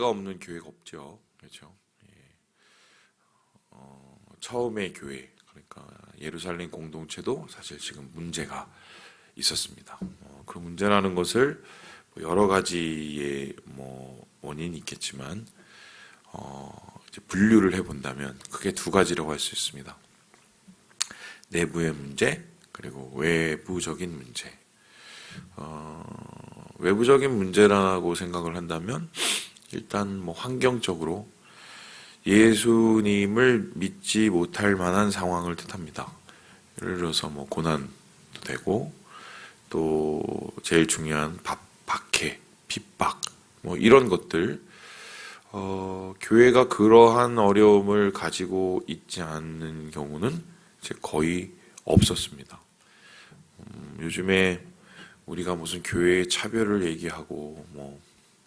문제가 없는 교회가 없죠. 그렇죠? 예. 처음의 교회, 그러니까 예루살렘 공동체도 사실 지금 문제가 있었습니다. 그 문제라는 것을 여러 가지의 원인이 있겠지만 이제 분류를 해본다면 크게 두 가지라고 할 수 있습니다. 내부의 문제, 그리고 외부적인 문제. 외부적인 문제라고 생각을 한다면 일단 환경적으로 예수님을 믿지 못할 만한 상황을 뜻합니다. 예를 들어서 고난도 되고, 또 제일 중요한 박해, 핍박, 이런 것들. 교회가 그러한 어려움을 가지고 있지 않는 경우는 이제 거의 없었습니다. 요즘에 우리가 무슨 교회의 차별을 얘기하고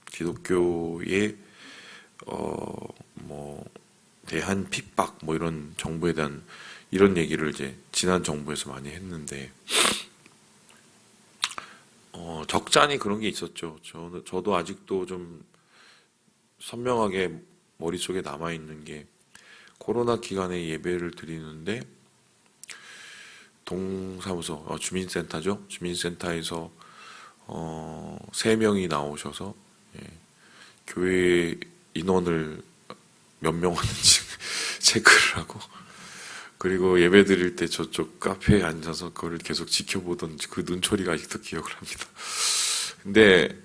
기독교의 대한 핍박 이런 정부에 대한 이런 얘기를 이제 지난 정부에서 많이 했는데 적잖이 그런 게 있었죠. 저도 아직도 좀 선명하게 머릿속에 남아 있는 게 코로나 기간에 예배를 드리는데 동사무소 주민센터죠. 주민센터에서 3명이 나오셔서 교회 인원을 몇 명 하는지 체크를 하고, 그리고 예배 드릴 때 저쪽 카페에 앉아서 그걸 계속 지켜보던 그 눈초리가 아직도 기억을 합니다. 근데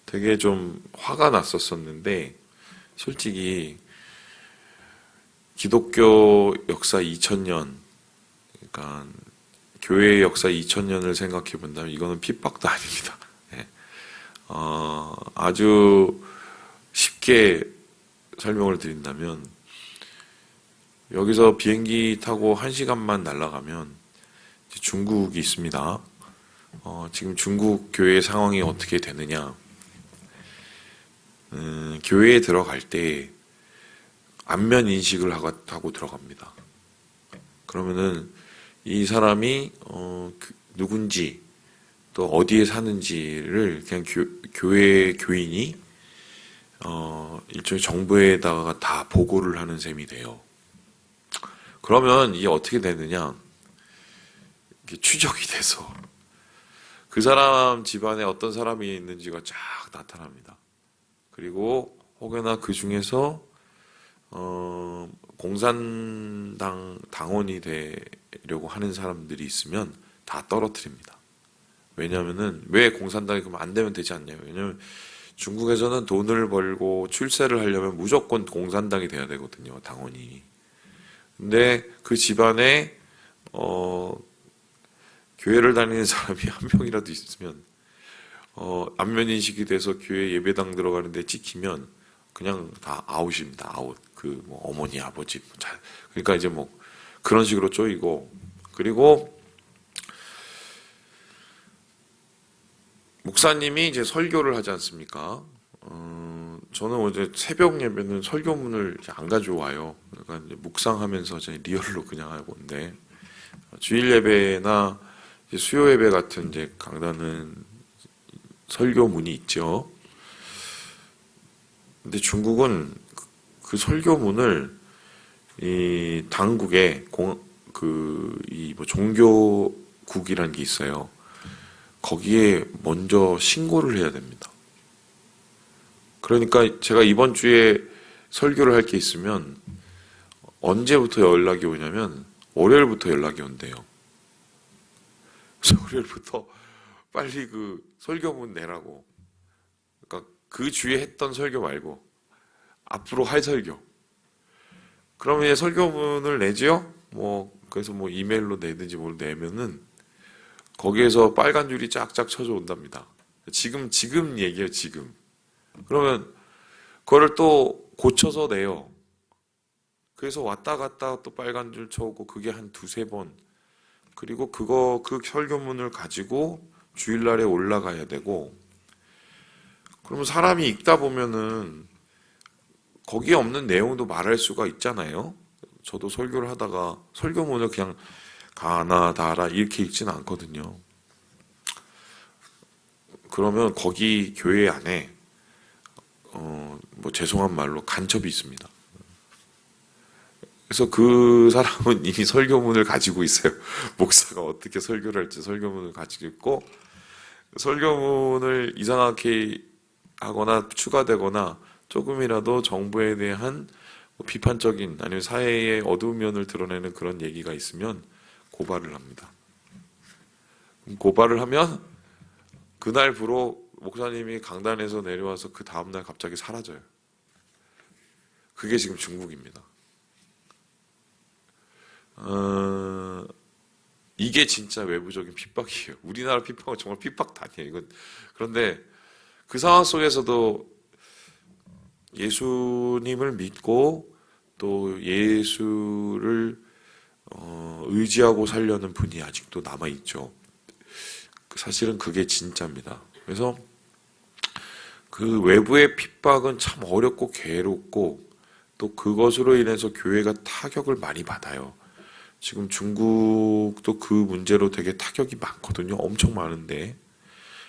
되게 좀 화가 났었는데, 솔직히 기독교 역사 2000년, 그러니까 교회의 역사 2000년을 생각해 본다면 이거는 핍박도 아닙니다. 아주 쉽게 설명을 드린다면, 여기서 비행기 타고 1시간만 날아가면 중국이 있습니다. 지금 중국 교회 상황이 어떻게 되느냐? 교회에 들어갈 때 안면 인식을 하고 들어갑니다. 그러면은 이 사람이 누군지 또 어디에 사는지를 그냥 교회 교인이 일종의 정부에다가 다 보고를 하는 셈이 돼요. 그러면 이게 어떻게 되느냐? 이게 추적이 돼서 그 사람 집안에 어떤 사람이 있는지가 쫙 나타납니다. 그리고 혹여나 그 중에서 공산당 당원이 되려고 하는 사람들이 있으면 다 떨어뜨립니다. 왜냐하면은 왜 공산당이 그러면 안 되면 되지 않냐면, 왜냐하면 중국에서는 돈을 벌고 출세를 하려면 무조건 공산당이 돼야 되거든요, 당원이. 근데 그 집안에 교회를 다니는 사람이 한 명이라도 있으면 안면 인식이 돼서 교회 예배당 들어가는데 찍히면 그냥 다 아웃입니다. 아웃. 어머니, 아버지. 그러니까 이제 그런 식으로 쪼이고, 그리고 목사님이 이제 설교를 하지 않습니까? 저는 어제 새벽 예배는 설교문을 안 가져와요. 그러니까 이제 묵상하면서 이제 리얼로 그냥 하고인데, 주일 예배나 수요 예배 같은 이제 강단은 설교문이 있죠. 근데 중국은 그 설교문을 이 당국에 종교국이라는 게 있어요. 거기에 먼저 신고를 해야 됩니다. 그러니까 제가 이번 주에 설교를 할 게 있으면 언제부터 연락이 오냐면 월요일부터 연락이 온대요. 그래서 월요일부터 빨리 그 설교문 내라고. 그러니까 그 주에 했던 설교 말고 앞으로 할 설교. 그러면 이제 설교문을 내지요? 그래서 이메일로 내든지 뭘 내면은 거기에서 빨간 줄이 쫙쫙 쳐져 온답니다. 지금 얘기해요, 지금. 그러면 그거를 또 고쳐서 내요. 그래서 왔다 갔다 또 빨간 줄 쳐오고, 그게 한 두세 번. 그리고 그 설교문을 가지고 주일날에 올라가야 되고, 그러면 사람이 읽다 보면은 거기에 없는 내용도 말할 수가 있잖아요. 저도 설교를 하다가 설교문을 그냥 가나 다라 이렇게 읽지는 않거든요. 그러면 거기 교회 안에 뭐 죄송한 말로 간첩이 있습니다. 그래서 그 사람은 이미 설교문을 가지고 있어요. 목사가 어떻게 설교를 할지 설교문을 가지고 있고, 설교문을 이상하게 하거나 추가되거나 조금이라도 정부에 대한 뭐 비판적인 아니면 사회의 어두운 면을 드러내는 그런 얘기가 있으면 고발을 합니다. 고발을 하면 그날부로 목사님이 강단에서 내려와서 그 다음날 갑자기 사라져요. 그게 지금 중국입니다. 이게 진짜 외부적인 핍박이에요. 우리나라 핍박은 정말 핍박도 아니에요. 이건. 그런데 그 상황 속에서도 예수님을 믿고 또 예수를 의지하고 살려는 분이 아직도 남아있죠. 사실은 그게 진짜입니다. 그래서 그 외부의 핍박은 참 어렵고 괴롭고 또 그것으로 인해서 교회가 타격을 많이 받아요. 지금 중국도 그 문제로 되게 타격이 많거든요. 엄청 많은데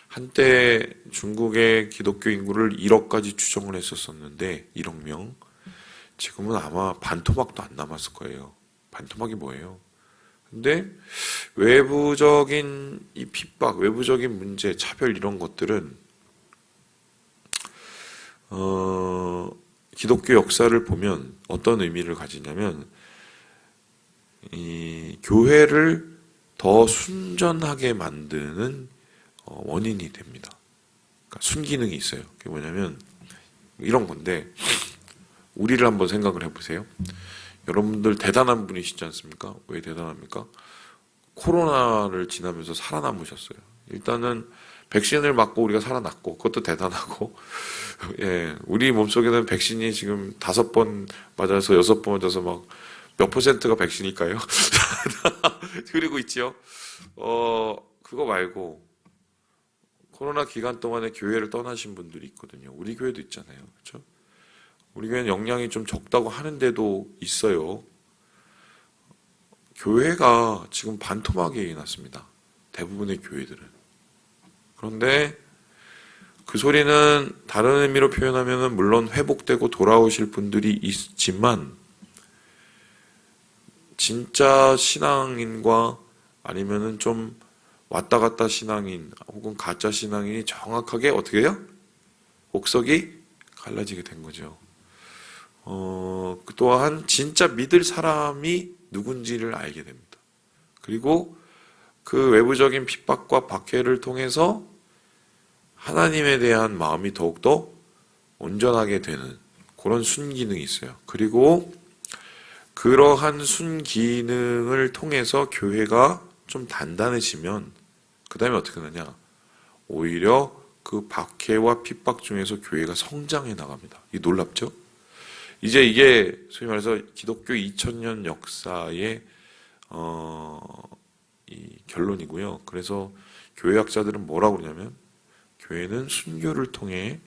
한때 중국의 기독교 인구를 1억까지 추정을 했었었는데 1억 명. 지금은 아마 반토막도 안 남았을 거예요. 반토막이 뭐예요? 근데 외부적인 이 핍박, 외부적인 문제, 차별 이런 것들은 기독교 역사를 보면 어떤 의미를 가지냐면 이 교회를 더 순전하게 만드는 원인이 됩니다. 그러니까 순기능이 있어요. 그게 뭐냐면 이런 건데 우리를 한번 생각을 해보세요. 여러분들 대단한 분이시지 않습니까? 왜 대단합니까? 코로나를 지나면서 살아남으셨어요. 일단은 백신을 맞고 우리가 살아났고 그것도 대단하고 예, 우리 몸속에는 백신이 지금 5번 맞아서 6번 맞아서 막 몇 퍼센트가 백신일까요? 그리고 있죠. 그거 말고 코로나 기간 동안에 교회를 떠나신 분들이 있거든요. 우리 교회도 있잖아요. 그렇죠? 우리 교회는 역량이 좀 적다고 하는데도 있어요. 교회가 지금 반토막이 났습니다. 대부분의 교회들은. 그런데 그 소리는 다른 의미로 표현하면 물론 회복되고 돌아오실 분들이 있지만 진짜 신앙인과 아니면은 좀 왔다 갔다 신앙인 혹은 가짜 신앙인이 정확하게 어떻게 해요? 옥석이 갈라지게 된 거죠. 또한 진짜 믿을 사람이 누군지를 알게 됩니다. 그리고 그 외부적인 핍박과 박해를 통해서 하나님에 대한 마음이 더욱더 온전하게 되는 그런 순기능이 있어요. 그리고 그러한 순기능을 통해서 교회가 좀 단단해지면 그 다음에 어떻게 되냐? 오히려 그 박해와 핍박 중에서 교회가 성장해 나갑니다. 이게 놀랍죠? 이제 이게 소위 말해서 기독교 2000년 역사의 이 결론이고요. 그래서 교회학자들은 뭐라고 그러냐면 교회는 순교를 통해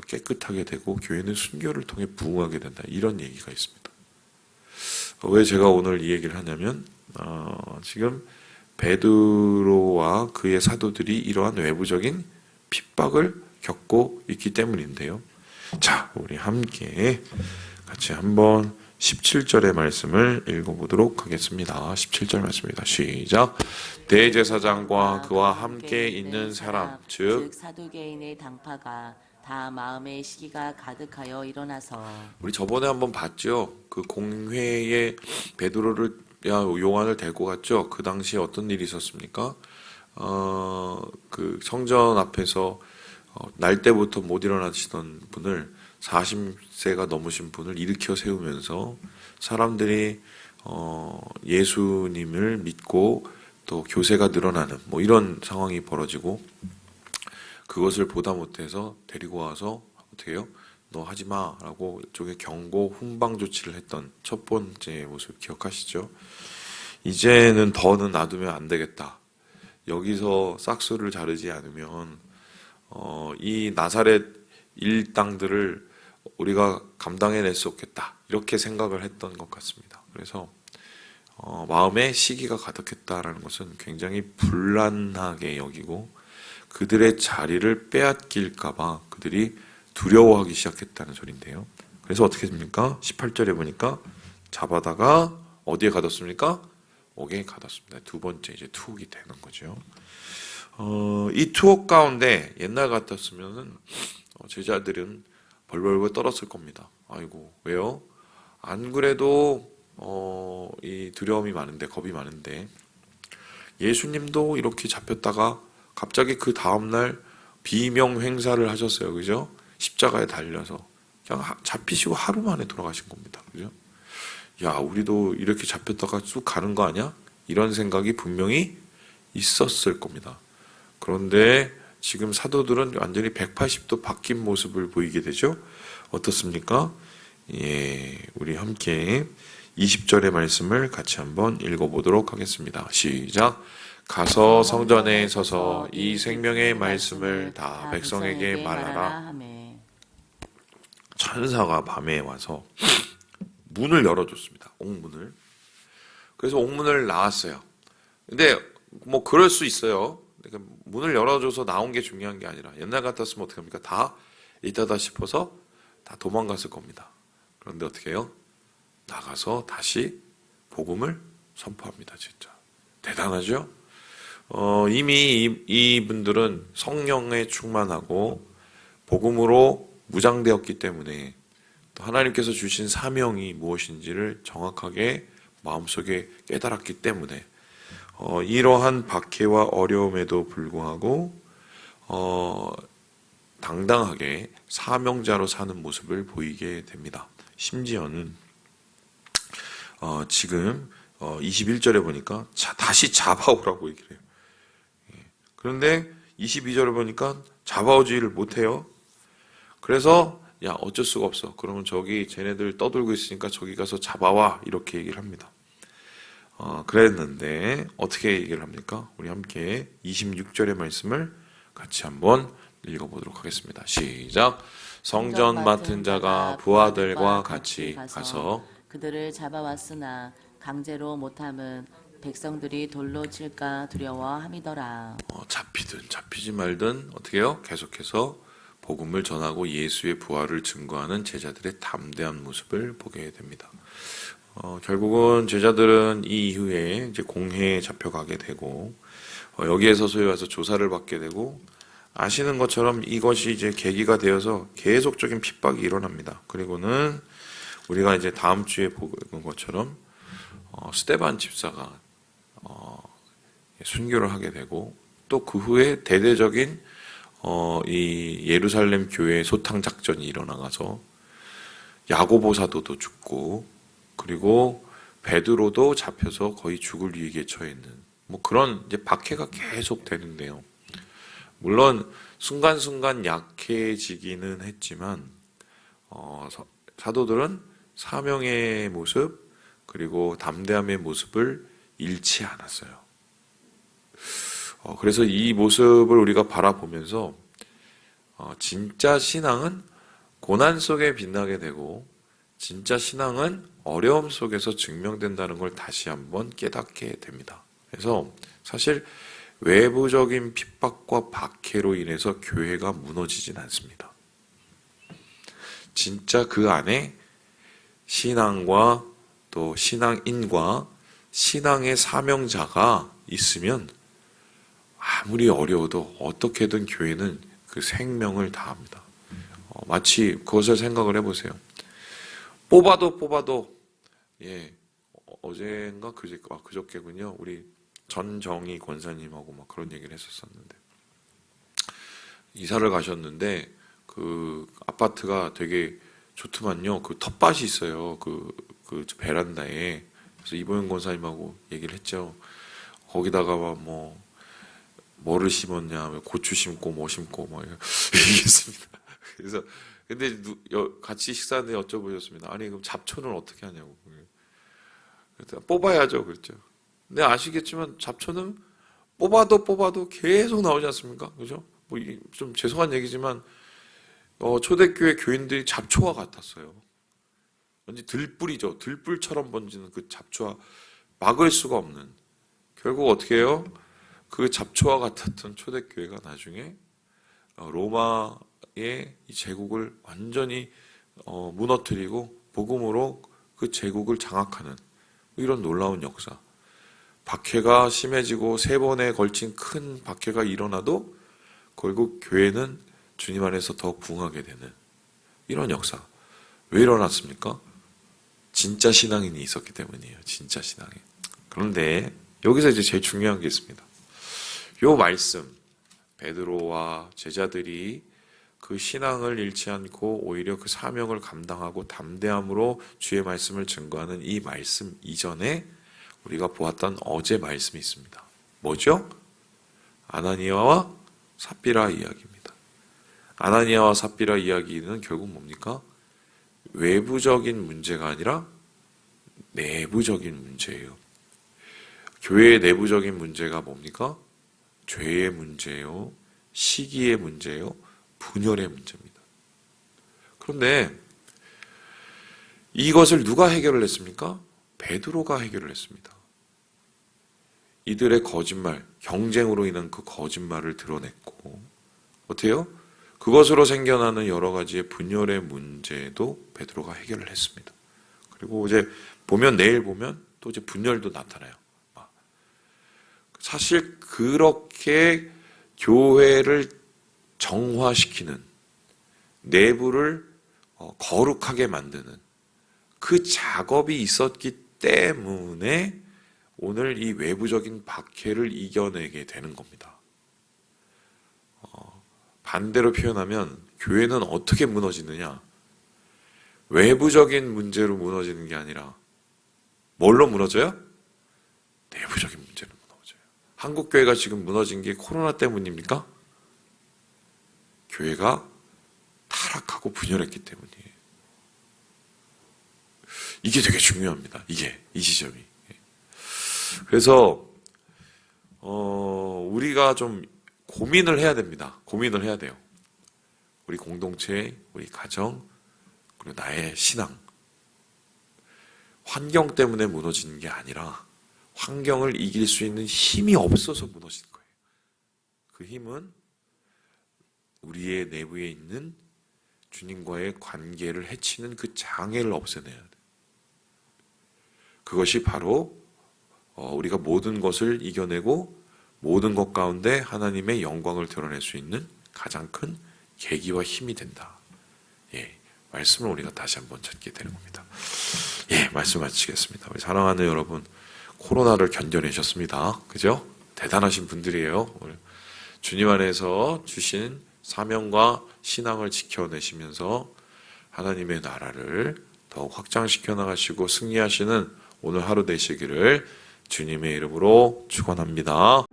깨끗하게 되고 교회는 순교를 통해 부흥하게 된다. 이런 얘기가 있습니다. 왜 제가 오늘 이 얘기를 하냐면 지금 베드로와 그의 사도들이 이러한 외부적인 핍박을 겪고 있기 때문인데요. 자, 우리 함께 같이 한번 17절의 말씀을 읽어보도록 하겠습니다. 17절 말씀입니다. 시작. 대제사장과 그와 함께 있는 사람, 즉 사두개인의 당파가 다 마음의 시기가 가득하여 일어나서 우리 저번에 한번 봤죠. 그 공회에 베드로를 요한을 데리고 갔죠. 그 당시에 어떤 일이 있었습니까? 그 성전 앞에서 날 때부터 못 일어나시던 분을 40세가 넘으신 분을 일으켜 세우면서 사람들이 예수님을 믿고 또 교세가 늘어나는 뭐 이런 상황이 벌어지고 그것을 보다 못해서 데리고 와서 어떻게 해요? 너 하지 마라고 이쪽에 경고 훈방 조치를 했던 첫 번째 모습 기억하시죠? 이제는 더는 놔두면 안 되겠다. 여기서 싹수를 자르지 않으면 이 나사렛 일당들을 우리가 감당해낼 수 없겠다. 이렇게 생각을 했던 것 같습니다. 그래서 마음에 시기가 가득했다라는 것은 굉장히 불안하게 여기고 그들의 자리를 빼앗길까봐 그들이 두려워하기 시작했다는 소리인데요. 그래서 어떻게 됩니까? 18절에 보니까 잡아다가 어디에 가뒀습니까? 옥에 가뒀습니다. 두 번째 이제 투옥이 되는 거죠. 이 투옥 가운데 옛날 같았으면은 제자들은 벌벌벌 떨었을 겁니다. 아이고 왜요? 안 그래도 이 두려움이 많은데 겁이 많은데 예수님도 이렇게 잡혔다가 갑자기 그 다음날 비명 행사를 하셨어요. 그죠? 십자가에 달려서 그냥 잡히시고 하루 만에 돌아가신 겁니다. 그죠? 야, 우리도 이렇게 잡혔다가 쑥 가는 거 아니야? 이런 생각이 분명히 있었을 겁니다. 그런데 지금 사도들은 완전히 180도 바뀐 모습을 보이게 되죠. 어떻습니까? 예, 우리 함께 20절의 말씀을 같이 한번 읽어보도록 하겠습니다. 시작. 가서 성전에 서서 이 생명의 말씀을 다 백성에게 말하라. 하매. 천사가 밤에 와서 문을 열어줬습니다. 옥문을. 그래서 옥문을 나왔어요. 근데 뭐 그럴 수 있어요. 그러니까 문을 열어줘서 나온 게 중요한 게 아니라 옛날 같았으면 어떻게 합니까? 다 있다다 싶어서 다 도망갔을 겁니다. 그런데 어떻게 해요? 나가서 다시 복음을 선포합니다. 진짜 대단하죠? 이미 이분들은 성령에 충만하고 복음으로 무장되었기 때문에 또 하나님께서 주신 사명이 무엇인지를 정확하게 마음속에 깨달았기 때문에 이러한 박해와 어려움에도 불구하고 당당하게 사명자로 사는 모습을 보이게 됩니다. 심지어는 지금 21절에 보니까 다시 잡아오라고 얘기를 해요. 그런데 22절에 보니까 잡아오지를 못해요. 그래서 야, 어쩔 수가 없어. 그러면 저기 쟤네들 떠들고 있으니까 저기 가서 잡아와. 이렇게 얘기를 합니다. 그랬는데 어떻게 얘기를 합니까? 우리 함께 26절의 말씀을 같이 한번 읽어보도록 하겠습니다. 시작. 성전 맡은 자가 부하들과 같이 가서 그들을 잡아왔으나 강제로 못함은 백성들이 돌로 칠까 두려워함이더라. 잡히든 잡히지 말든 어떻게 해요? 계속해서 복음을 전하고 예수의 부활을 증거하는 제자들의 담대한 모습을 보게 됩니다. 결국은 제자들은 이 이후에 이제 공회에 잡혀가게 되고 여기에서 소위 와서 조사를 받게 되고 아시는 것처럼 이것이 이제 계기가 되어서 계속적인 핍박이 일어납니다. 그리고는 우리가 이제 다음 주에 보는 것처럼 스데반 집사가 순교를 하게 되고 또 그 후에 대대적인 이 예루살렘 교회의 소탕 작전이 일어나가서 야고보 사도도 죽고 그리고 베드로도 잡혀서 거의 죽을 위기에 처해 있는 뭐 그런 이제 박해가 계속 되는데요. 물론 순간순간 약해지기는 했지만 사도들은 사명의 모습 그리고 담대함의 모습을 잃지 않았어요. 그래서 이 모습을 우리가 바라보면서 진짜 신앙은 고난 속에 빛나게 되고 진짜 신앙은 어려움 속에서 증명된다는 걸 다시 한번 깨닫게 됩니다. 그래서 사실 외부적인 핍박과 박해로 인해서 교회가 무너지진 않습니다. 진짜 그 안에 신앙과 또 신앙인과 신앙의 사명자가 있으면 아무리 어려워도 어떻게든 교회는 그 생명을 다합니다. 마치 그것을 생각을 해보세요. 뽑아도 예 어제인가 그저께군요. 우리 전정희 권사님하고 막 그런 얘기를 했었었는데 이사를 가셨는데 그 아파트가 되게 좋더만요. 그 텃밭이 있어요. 그 베란다에. 그래서 이보영 권사님하고 얘기를 했죠. 거기다가 뭐를 심었냐, 고추 심고 뭐 심고 뭐 얘기했습니다. 그래서 근데 같이 식사하는데 여쭤보셨습니다. 아니 그럼 잡초는 어떻게 하냐고. 그랬더니 뽑아야죠, 그랬죠. 근데 아시겠지만 잡초는 뽑아도 계속 나오지 않습니까? 그죠? 뭐 좀 죄송한 얘기지만 초대교회 교인들이 잡초와 같았어요. 왠지 들불이죠. 들불처럼 번지는 그 잡초와 막을 수가 없는. 결국 어떻게 해요? 그 잡초와 같았던 초대교회가 나중에 로마의 이 제국을 완전히 무너뜨리고 복음으로 그 제국을 장악하는 이런 놀라운 역사. 박해가 심해지고 3번에 걸친 큰 박해가 일어나도 결국 교회는 주님 안에서 더 부흥하게 되는 이런 역사. 왜 일어났습니까? 진짜 신앙인이 있었기 때문이에요. 진짜 신앙인. 그런데 여기서 이제 제일 중요한 게 있습니다. 요 말씀, 베드로와 제자들이 그 신앙을 잃지 않고 오히려 그 사명을 감당하고 담대함으로 주의 말씀을 증거하는 이 말씀 이전에 우리가 보았던 어제 말씀이 있습니다. 뭐죠? 아나니아와 삽비라 이야기입니다. 아나니아와 삽비라 이야기는 결국 뭡니까? 외부적인 문제가 아니라 내부적인 문제예요. 교회의 내부적인 문제가 뭡니까? 죄의 문제예요. 시기의 문제예요. 분열의 문제입니다. 그런데 이것을 누가 해결을 했습니까? 베드로가 해결을 했습니다. 이들의 거짓말, 경쟁으로 인한 그 거짓말을 드러냈고 어때요? 그것으로 생겨나는 여러 가지의 분열의 문제도 베드로가 해결을 했습니다. 그리고 이제 보면 내일 보면 또 이제 분열도 나타나요. 사실 그렇게 교회를 정화시키는 내부를 거룩하게 만드는 그 작업이 있었기 때문에 오늘 이 외부적인 박해를 이겨내게 되는 겁니다. 반대로 표현하면 교회는 어떻게 무너지느냐? 외부적인 문제로 무너지는 게 아니라 뭘로 무너져요? 내부적인 문제로 무너져요. 한국 교회가 지금 무너진 게 코로나 때문입니까? 교회가 타락하고 분열했기 때문이에요. 이게 되게 중요합니다. 이 지점이. 그래서 우리가 좀 고민을 해야 됩니다. 고민을 해야 돼요. 우리 공동체, 우리 가정, 그리고 나의 신앙. 환경 때문에 무너지는 게 아니라 환경을 이길 수 있는 힘이 없어서 무너지는 거예요. 그 힘은 우리의 내부에 있는 주님과의 관계를 해치는 그 장애를 없애내야 돼요. 그것이 바로 우리가 모든 것을 이겨내고 모든 것 가운데 하나님의 영광을 드러낼 수 있는 가장 큰 계기와 힘이 된다. 말씀을 우리가 다시 한번 찾게 되는 겁니다. 말씀 마치겠습니다. 우리 사랑하는 여러분, 코로나를 견뎌내셨습니다. 그죠? 대단하신 분들이에요. 주님 안에서 주신 사명과 신앙을 지켜내시면서 하나님의 나라를 더욱 확장시켜 나가시고 승리하시는 오늘 하루 되시기를 주님의 이름으로 축원합니다.